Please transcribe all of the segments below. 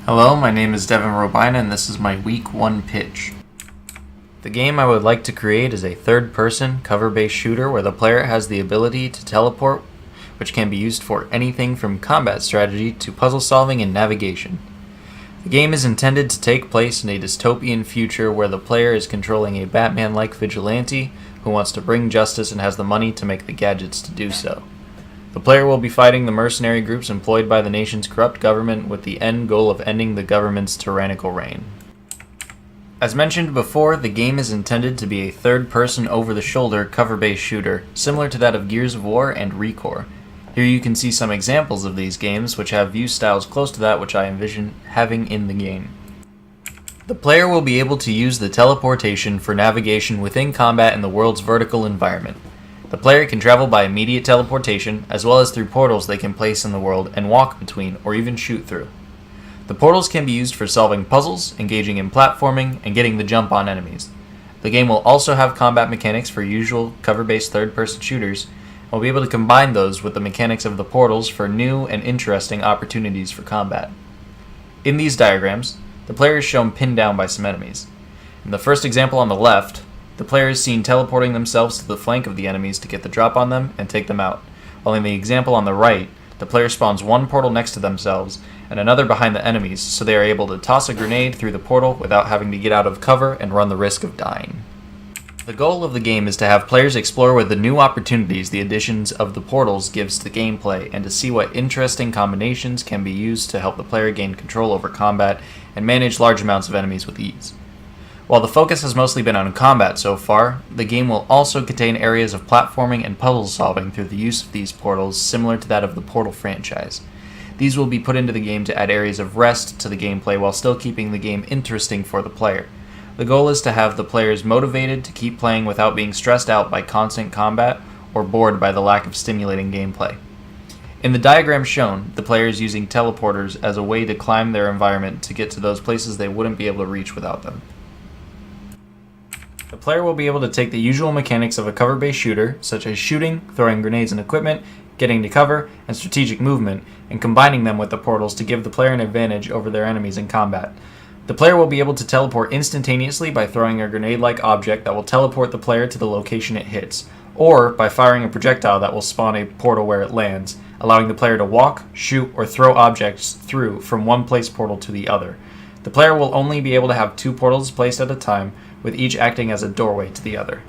Hello, my name is Devin Robaina and this is my Week 1 pitch. The game I would like to create is a third-person, cover-based shooter where the player has the ability to teleport, which can be used for anything from combat strategy to puzzle solving and navigation. The game is intended to take place in a dystopian future where the player is controlling a Batman-like vigilante who wants to bring justice and has the money to make the gadgets to do so. The player will be fighting the mercenary groups employed by the nation's corrupt government with the end goal of ending the government's tyrannical reign. As mentioned before, the game is intended to be a third-person over-the-shoulder cover-based shooter, similar to that of Gears of War and ReCore. Here you can see some examples of these games which have view styles close to that which I envision having in the game. The player will be able to use the teleportation for navigation within combat in the world's vertical environment. The player can travel by immediate teleportation, as well as through portals they can place in the world and walk between, or even shoot through. The portals can be used for solving puzzles, engaging in platforming, and getting the jump on enemies. The game will also have combat mechanics for usual cover-based third-person shooters, and will be able to combine those with the mechanics of the portals for new and interesting opportunities for combat. In these diagrams, the player is shown pinned down by some enemies. In the first example on the left, the player is seen teleporting themselves to the flank of the enemies to get the drop on them and take them out, while in the example on the right, the player spawns one portal next to themselves and another behind the enemies so they are able to toss a grenade through the portal without having to get out of cover and run the risk of dying. The goal of the game is to have players explore with the new opportunities the additions of the portals gives to the gameplay and to see what interesting combinations can be used to help the player gain control over combat and manage large amounts of enemies with ease. While the focus has mostly been on combat so far, the game will also contain areas of platforming and puzzle solving through the use of these portals similar to that of the Portal franchise. These will be put into the game to add areas of rest to the gameplay while still keeping the game interesting for the player. The goal is to have the players motivated to keep playing without being stressed out by constant combat or bored by the lack of stimulating gameplay. In the diagram shown, the player is using teleporters as a way to climb their environment to get to those places they wouldn't be able to reach without them. The player will be able to take the usual mechanics of a cover-based shooter, such as shooting, throwing grenades and equipment, getting to cover, and strategic movement, and combining them with the portals to give the player an advantage over their enemies in combat. The player will be able to teleport instantaneously by throwing a grenade-like object that will teleport the player to the location it hits, or by firing a projectile that will spawn a portal where it lands, allowing the player to walk, shoot, or throw objects through from one place portal to the other. The player will only be able to have 2 portals placed at a time, with each acting as a doorway to the other.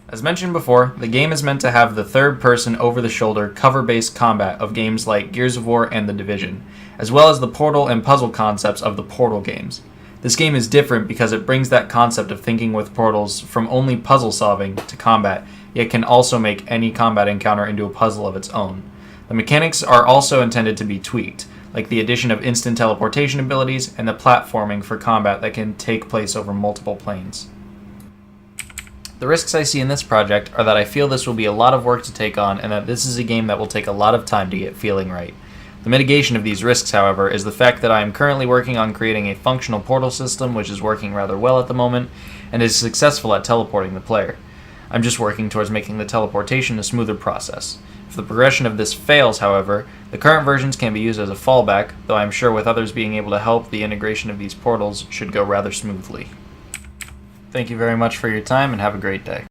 As mentioned before, the game is meant to have the third-person over-the-shoulder cover-based combat of games like Gears of War and The Division, as well as the portal and puzzle concepts of the Portal games. This game is different because it brings that concept of thinking with portals from only puzzle solving to combat, yet can also make any combat encounter into a puzzle of its own. The mechanics are also intended to be tweaked, like the addition of instant teleportation abilities and the platforming for combat that can take place over multiple planes. The risks I see in this project are that I feel this will be a lot of work to take on and that this is a game that will take a lot of time to get feeling right. The mitigation of these risks, however, is the fact that I am currently working on creating a functional portal system which is working rather well at the moment and is successful at teleporting the player. I'm just working towards making the teleportation a smoother process. If the progression of this fails, however, the current versions can be used as a fallback, though I'm sure with others being able to help, the integration of these portals should go rather smoothly. Thank you very much for your time and have a great day.